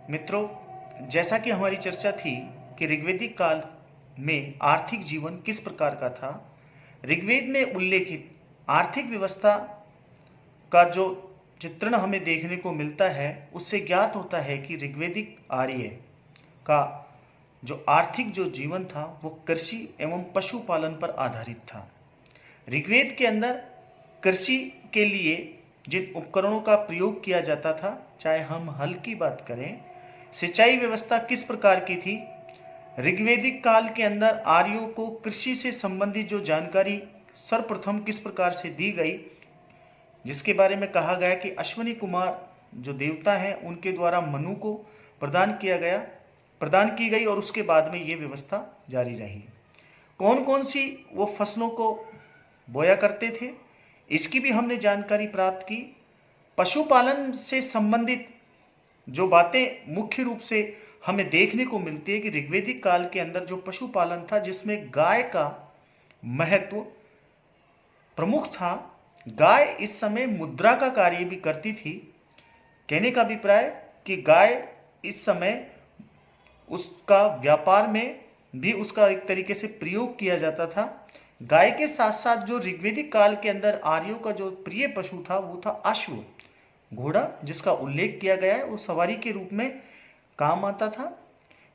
मित्रों, जैसा कि हमारी चर्चा थी कि ऋग्वेदिक काल में आर्थिक जीवन किस प्रकार का था, ऋग्वेद में उल्लेखित आर्थिक व्यवस्था का जो चित्रण हमें देखने को मिलता है, उससे ज्ञात होता है कि ऋग्वेदिक आर्य का जो आर्थिक जो जीवन था वो कृषि एवं पशुपालन पर आधारित था। ऋग्वेद के अंदर कृषि के लिए जिन उपकरणों का प्रयोग किया जाता था, चाहे हम हल की बात करें, सिंचाई व्यवस्था किस प्रकार की थी, ऋग्वेदिक काल के अंदर आर्यों को कृषि से संबंधित जो जानकारी सर्वप्रथम किस प्रकार से दी गई, जिसके बारे में कहा गया कि अश्विनी कुमार जो देवता हैं उनके द्वारा मनु को प्रदान की गई और उसके बाद में ये व्यवस्था जारी रही। कौन कौन सी वो फसलों को बोया करते थे, इसकी भी हमने जानकारी प्राप्त की। पशुपालन से संबंधित जो बातें मुख्य रूप से हमें देखने को मिलती है कि ऋग्वेदिक काल के अंदर जो पशुपालन था, जिसमें गाय का महत्व प्रमुख था। गाय इस समय मुद्रा का कार्य भी करती थी। कहने का अभिप्राय कि गाय इस समय उसका व्यापार में भी उसका एक तरीके से प्रयोग किया जाता था। गाय के साथ साथ जो ऋग्वेदिक काल के अंदर आर्यों का जो प्रिय पशु था वो था अश्व, घोड़ा, जिसका उल्लेख किया गया है, वो सवारी के रूप में काम आता था।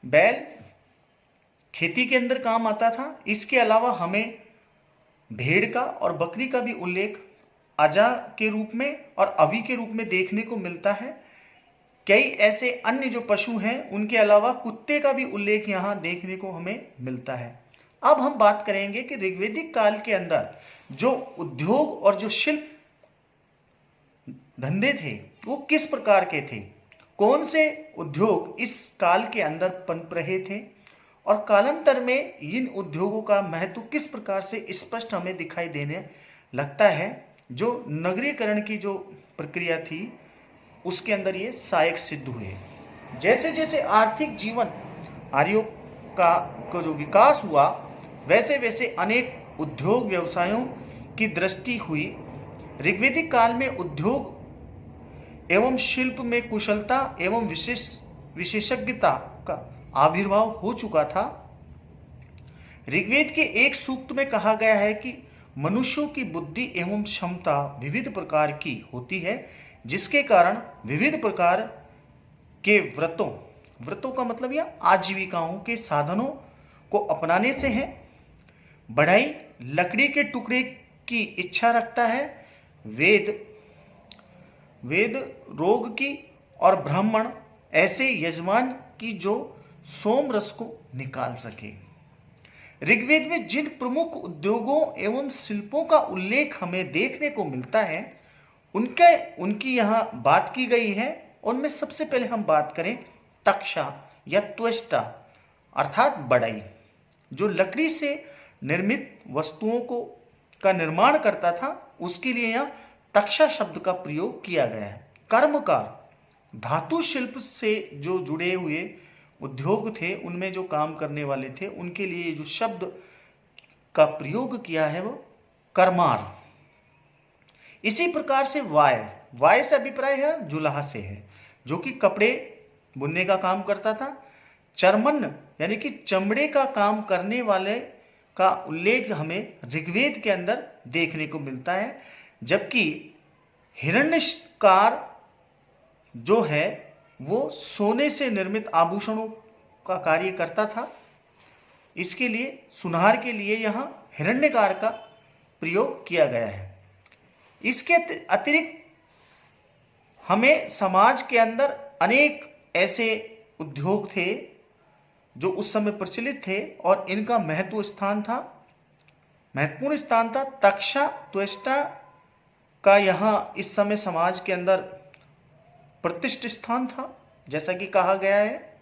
बैल खेती के अंदर काम आता था। इसके अलावा हमें भेड़ का और बकरी का भी उल्लेख अजा के रूप में और अवी के रूप में देखने को मिलता है। कई ऐसे अन्य जो पशु हैं, उनके अलावा कुत्ते का भी उल्लेख यहाँ देखने को हमें मिलता है। अब हम बात करेंगे कि ऋग्वेदिक काल के अंदर जो उद्योग और जो शिल्प धंधे थे वो किस प्रकार के थे, कौन से उद्योग इस काल के अंदर पनप रहे थे और कालांतर में इन उद्योगों का महत्व किस प्रकार से स्पष्ट हमें दिखाई देने लगता है। जो नगरीकरण की जो प्रक्रिया थी उसके अंदर ये सहायक सिद्ध हुए। जैसे जैसे आर्थिक जीवन आर्यों का जो विकास हुआ, वैसे वैसे अनेक उद्योग व्यवसायों की दृष्टि हुई। ऋग्वेदिक काल में उद्योग एवं शिल्प में कुशलता एवं विशेषज्ञता का आविर्भाव हो चुका था। ऋग्वेद के एक सूक्त में कहा गया है कि मनुष्यों की बुद्धि एवं क्षमता विविध प्रकार की होती है, जिसके कारण विविध प्रकार के व्रतों का मतलब या आजीविकाओं के साधनों को अपनाने से है। बढ़ई लकड़ी के टुकड़े की इच्छा रखता है। वेद रोग की और ब्राह्मण ऐसे यजमान की जो सोम रस को निकाल सके। ऋग्वेद में जिन प्रमुख उद्योगों एवं शिल्पों का उल्लेख हमें देखने को मिलता है, उनकी यहां बात की गई है। उनमें सबसे पहले हम बात करें तक्षा या त्वष्टा अर्थात बढ़ई, जो लकड़ी से निर्मित वस्तुओं का निर्माण करता था, उसके लिए यहां तक्षा शब्द का प्रयोग किया गया है। कर्मकार धातु शिल्प से जो जुड़े हुए उद्योग थे, उनमें जो काम करने वाले थे, उनके लिए जो शब्द का प्रयोग किया है वो कर्मार। इसी प्रकार से वाय से अभिप्राय है जुलाहा से है, जो कि कपड़े बुनने का काम करता था। चर्मन यानी कि चमड़े का काम करने वाले का उल्लेख हमें ऋग्वेद के अंदर देखने को मिलता है। जबकि हिरण्यकार जो है वो सोने से निर्मित आभूषणों का कार्य करता था। इसके लिए सुनार के लिए यहां हिरण्यकार का प्रयोग किया गया है। इसके अतिरिक्त हमें समाज के अंदर अनेक ऐसे उद्योग थे जो उस समय प्रचलित थे और इनका महत्वपूर्ण स्थान था। तक्षा त्वष्टा का यहां इस समय समाज के अंदर प्रतिष्ठित स्थान था। जैसा कि कहा गया है,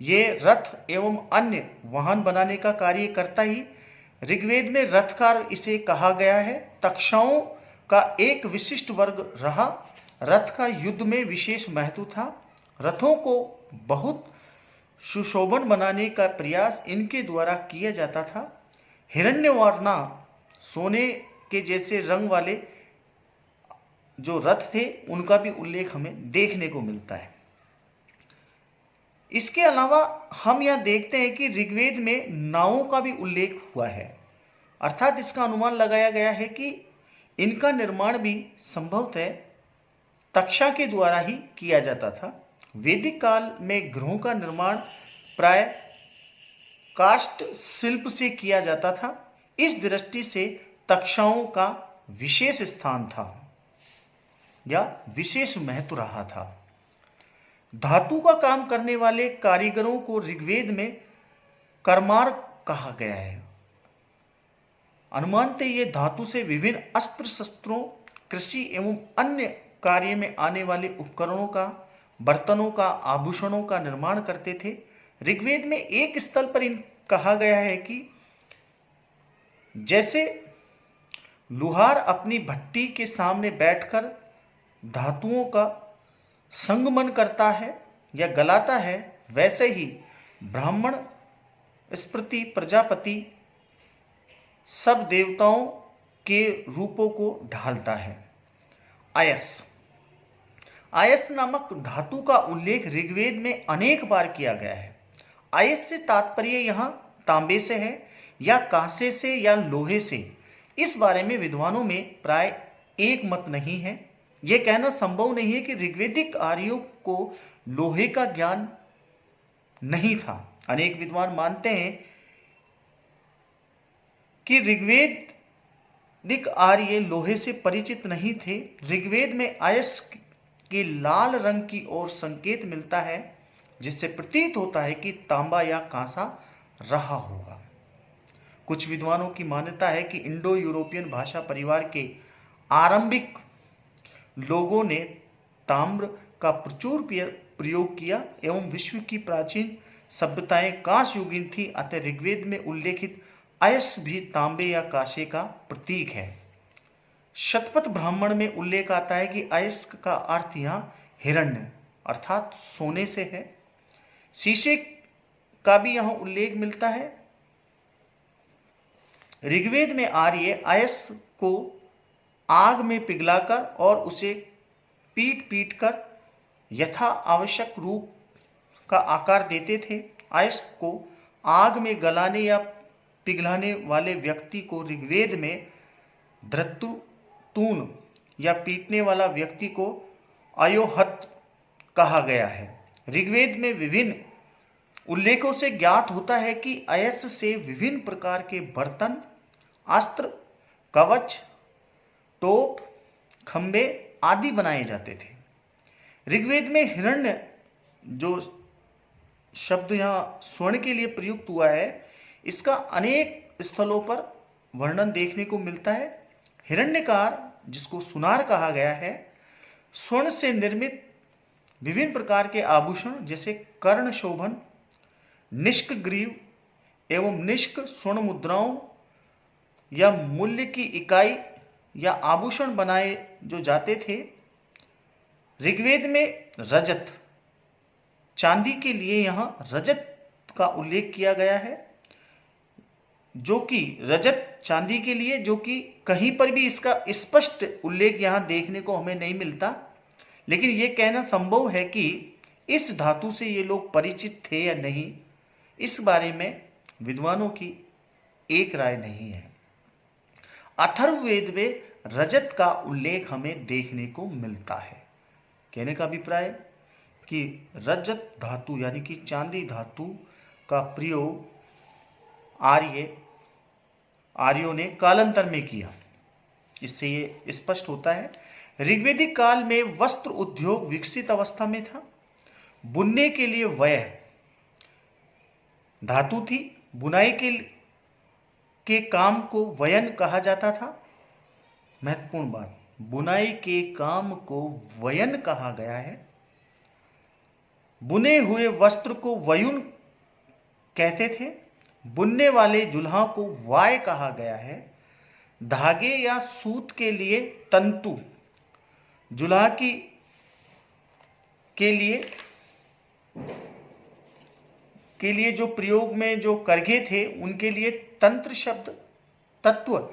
ये रथ एवं अन्य वाहन बनाने का कार्य करता ही ऋग्वेद में रथकार इसे कहा गया है। तक्षाओं का एक विशिष्ट वर्ग रहा। रथ का युद्ध में विशेष महत्व था। रथों को बहुत सुशोभन बनाने का प्रयास इनके द्वारा किया जाता था। हिरण्यवर्णा सोने के जैसे रंग वाले जो रथ थे, उनका भी उल्लेख हमें देखने को मिलता है। इसके अलावा हम यह देखते हैं कि ऋग्वेद में नावों का भी उल्लेख हुआ है, अर्थात इसका अनुमान लगाया गया है कि इनका निर्माण भी संभवतः तक्षा के द्वारा ही किया जाता था। वैदिक काल में ग्रहों का निर्माण प्राय काष्ठ शिल्प से किया जाता था। इस दृष्टि से तक्षाओं का विशेष स्थान था या विशेष महत्व रहा था। धातु का काम करने वाले कारीगरों को ऋग्वेद में कर्मार कहा गया है। अनुमानतः ये धातु से विभिन्न अस्त्र शस्त्रों, कृषि एवं अन्य कार्य में आने वाले उपकरणों का, बर्तनों का, आभूषणों का निर्माण करते थे। ऋग्वेद में एक स्थल पर कहा गया है कि जैसे लुहार अपनी भट्टी के सामने बैठकर धातुओं का संगमन करता है या गलाता है, वैसे ही ब्राह्मण, स्मृति, प्रजापति सब देवताओं के रूपों को ढालता है। आयस नामक धातु का उल्लेख ऋग्वेद में अनेक बार किया गया है। आयस से तात्पर्य यहां तांबे से है या कांसे से या लोहे से, इस बारे में विद्वानों में प्राय एक मत नहीं है। यह कहना संभव नहीं है कि ऋग्वेदिक आर्यों को लोहे का ज्ञान नहीं था। अनेक विद्वान मानते हैं कि ऋग्वेदिक आर्य लोहे से परिचित नहीं थे। ऋग्वेद में आयस के लाल रंग की ओर संकेत मिलता है, जिससे प्रतीत होता है कि तांबा या कांसा रहा होगा। कुछ विद्वानों की मान्यता है कि इंडो यूरोपियन भाषा परिवार के आरंभिक लोगों ने ताम्र का प्रचुर प्रयोग किया एवं विश्व की प्राचीन सभ्यताएं कांस्य युगीन थी। अतः ऋग्वेद में उल्लेखित अयस भी तांबे या कांसे का प्रतीक है। शतपथ ब्राह्मण में उल्लेख आता है कि अयस्क का अर्थ यहां हिरण्य अर्थात सोने से है। शीशे का भी यहां उल्लेख मिलता है। ऋग्वेद में आर्य अयस को आग में पिघलाकर और उसे पीट पीट कर यथा आवश्यक रूप का आकार देते थे। अयस को आग में गलाने या पिघलाने वाले व्यक्ति को ऋग्वेद में धृतुतून या पीटने वाला व्यक्ति को अयोहत कहा गया है। ऋग्वेद में विभिन्न उल्लेखों से ज्ञात होता है कि अयस से विभिन्न प्रकार के बर्तन, अस्त्र, कवच, टोप, खंबे आदि बनाए जाते थे। ऋग्वेद में हिरण्य जो शब्द यहां स्वर्ण के लिए प्रयुक्त हुआ है, इसका अनेक स्थलों पर वर्णन देखने को मिलता है। हिरण्यकार, जिसको सुनार कहा गया है, स्वर्ण से निर्मित विभिन्न प्रकार के आभूषण जैसे कर्ण शोभन, निष्क ग्रीव एवं निष्क स्वर्ण मुद्राओं या मूल्य की इकाई या आभूषण बनाए जो जाते थे। ऋग्वेद में रजत, चांदी के लिए यहां रजत का उल्लेख किया गया है, जो कि रजत चांदी के लिए, जो कि कहीं पर भी इसका स्पष्ट उल्लेख यहां देखने को हमें नहीं मिलता। लेकिन यह कहना संभव है कि इस धातु से ये लोग परिचित थे या नहीं, इस बारे में विद्वानों की एक राय नहीं है। अथर्ववेद में रजत का उल्लेख हमें देखने को मिलता है। कहने का अभिप्राय कि रजत धातु यानी कि चांदी धातु का प्रयोग आर्यों ने कालांतर में किया। इससे ये स्पष्ट होता है। ऋग्वेदिक काल में वस्त्र उद्योग विकसित अवस्था में था। बुनने के लिए वयः धातु थी। बुनाई के काम को वयन कहा जाता था। महत्वपूर्ण बात, बुनाई के काम को वयन कहा गया है। बुने हुए वस्त्र को वयुन कहते थे। बुनने वाले जुल्हा को वाय कहा गया है। धागे या सूत के लिए तंतु, जुल्हा के लिए जो प्रयोग में जो करघे थे, उनके लिए तंत्र तत्व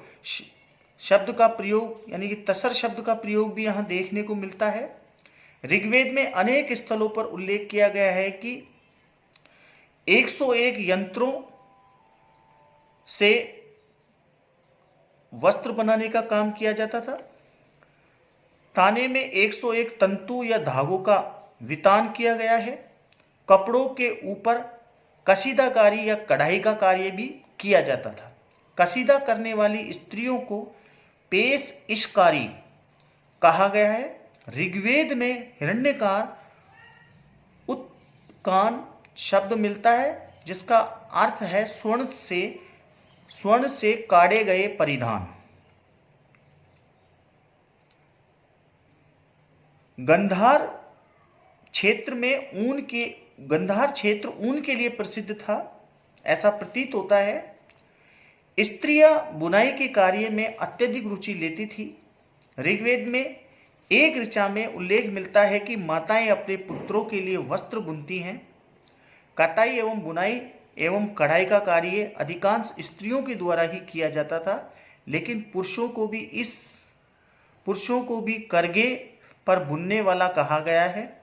शब्द का प्रयोग यानी कि तसर शब्द का प्रयोग भी यहां देखने को मिलता है। ऋग्वेद में अनेक स्थलों पर उल्लेख किया गया है कि 101 यंत्रों से वस्त्र बनाने का काम किया जाता था। ताने में 101 तंतु या धागों का वितान किया गया है। कपड़ों के ऊपर कसीदाकारी या कढ़ाई का कार्य भी किया जाता था। कसीदा करने वाली स्त्रियों को पेश इशकारी कहा गया है। ऋग्वेद में हिरण्यकार उत्कान शब्द मिलता है जिसका अर्थ है स्वर्ण से काढ़े गए परिधान। गंधार क्षेत्र ऊन के लिए प्रसिद्ध था, ऐसा प्रतीत होता है। स्त्रियां बुनाई के कार्य में अत्यधिक रुचि लेती थी। ऋग्वेद में एक ऋचा में उल्लेख मिलता है कि माताएं अपने पुत्रों के लिए वस्त्र बुनती हैं। कताई एवं बुनाई एवं कढ़ाई का कार्य अधिकांश स्त्रियों के द्वारा ही किया जाता था, लेकिन पुरुषों को भी करगे पर बुनने वाला कहा गया है।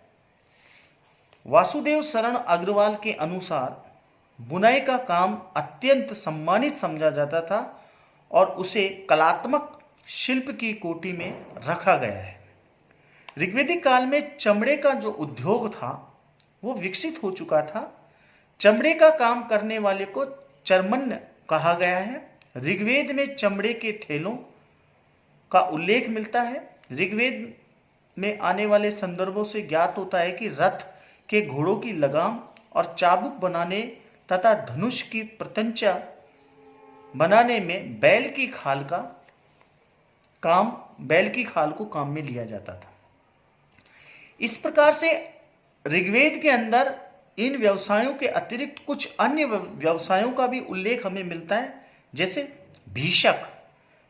वासुदेव शरण अग्रवाल के अनुसार बुनाई का काम अत्यंत सम्मानित समझा जाता था और उसे कलात्मक शिल्प की कोटि में रखा गया है। ऋग्वेदिक काल में चमड़े का जो उद्योग था वो विकसित हो चुका था। चमड़े का काम करने वाले को चर्मण्य कहा गया है। ऋग्वेद में चमड़े के थैलों का उल्लेख मिलता है। ऋग्वेद में आने वाले संदर्भों से ज्ञात होता है कि रथ के घोड़ों की लगाम और चाबुक बनाने तथा धनुष की प्रत्यंचा बनाने में बैल की खाल को काम में लिया जाता था। इस प्रकार से ऋग्वेद के अंदर इन व्यवसायों के अतिरिक्त कुछ अन्य व्यवसायों का भी उल्लेख हमें मिलता है, जैसे भीषक।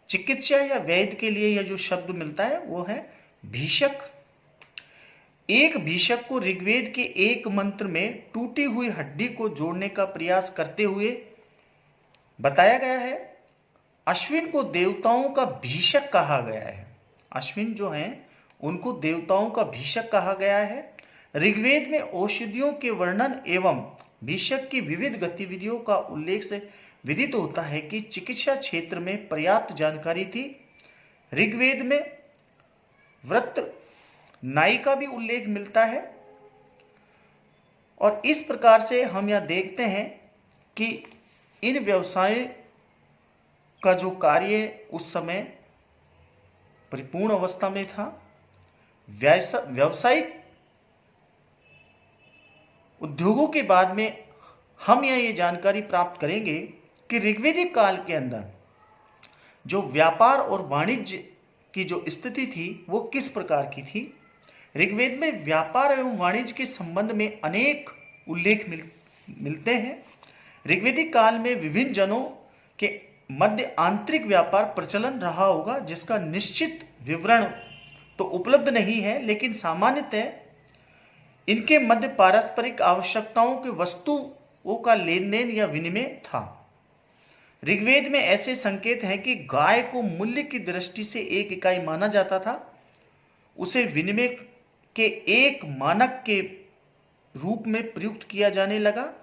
चिकित्सा या वैद्य के लिए यह जो शब्द मिलता है वो है भीषक। एक भीषक को ऋग्वेद के एक मंत्र में टूटी हुई हड्डी को जोड़ने का प्रयास करते हुए बताया गया है। अश्विन को देवताओं का भीषक कहा गया है। अश्विन जो हैं उनको देवताओं का भीषक कहा गया है। ऋग्वेद में औषधियों के वर्णन एवं भीषक की विविध गतिविधियों का उल्लेख से विदित होता है कि चिकित्सा क्षेत्र में पर्याप्त जानकारी थी। ऋग्वेद में वृत्र नाई का भी उल्लेख मिलता है और इस प्रकार से हम यह देखते हैं कि इन व्यवसाय का जो कार्य उस समय परिपूर्ण अवस्था में था। व्यावसायिक उद्योगों के बाद में हम ये जानकारी प्राप्त करेंगे कि ऋग्वेदिक काल के अंदर जो व्यापार और वाणिज्य की जो स्थिति थी वो किस प्रकार की थी। ऋग्वेद में व्यापार एवं वाणिज्य के संबंध में अनेक उल्लेख मिलते हैं। ऋग्वेदिक काल में विभिन्न जनों के मध्य आंतरिक व्यापार प्रचलन रहा होगा, जिसका निश्चित विवरण तो उपलब्ध नहीं है, लेकिन सामान्यतः इनके मध्य पारस्परिक आवश्यकताओं के वस्तुओं का लेन देन या विनिमय था। ऋग्वेद में ऐसे संकेत हैं कि गाय को मूल्य की दृष्टि से एक इकाई माना जाता था। उसे विनिमय के एक मानक के रूप में प्रयुक्त किया जाने लगा।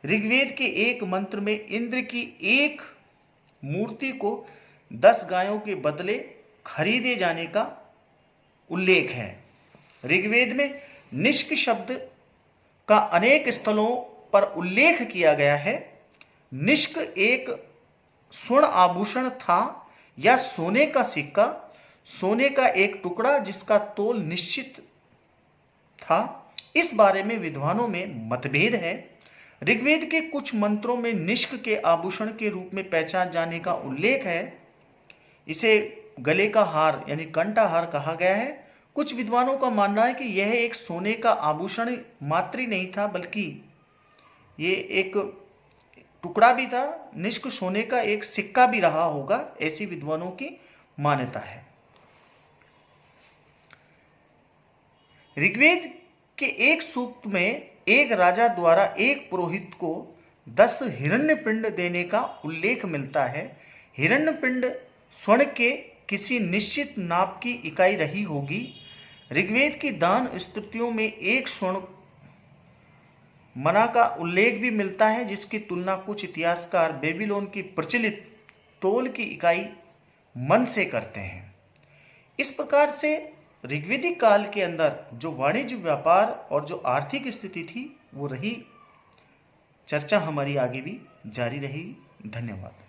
ऋग्वेद के एक मंत्र में इंद्र की एक मूर्ति को 10 गायों के बदले खरीदे जाने का उल्लेख है। ऋग्वेद में निष्क शब्द का अनेक स्थलों पर उल्लेख किया गया है। निष्क एक स्वर्ण आभूषण था या सोने का सिक्का, सोने का एक टुकड़ा जिसका तोल निश्चित था। इस बारे में विद्वानों में मतभेद है। ऋग्वेद के कुछ मंत्रों में निष्क के आभूषण के रूप में पहचान जाने का उल्लेख है। इसे गले का हार यानी कंठहार कहा गया है। कुछ विद्वानों का मानना है कि यह एक सोने का आभूषण मात्र ही नहीं था, बल्कि ये एक टुकड़ा भी था। निष्क सोने का एक सिक्का भी रहा होगा, ऐसी विद्वानों की मान्यता है। ऋग्वेद के एक सूक्त में एक राजा द्वारा एक पुरोहित को 10 हिरण्यपिंड देने का उल्लेख मिलता है। हिरण्यपिंड स्वर्ण के किसी निश्चित नाप की इकाई रही होगी। ऋग्वेद की दान स्तुतियों में एक स्वर्ण मना का उल्लेख भी मिलता है, जिसकी तुलना कुछ इतिहासकार बेबीलोन की प्रचलित तोल की इकाई मन से करते हैं। इस प्रकार से ऋग्वेदिक काल के अंदर जो वाणिज्य, व्यापार और जो आर्थिक स्थिति थी वो रही। चर्चा हमारी आगे भी जारी रहेगी। धन्यवाद।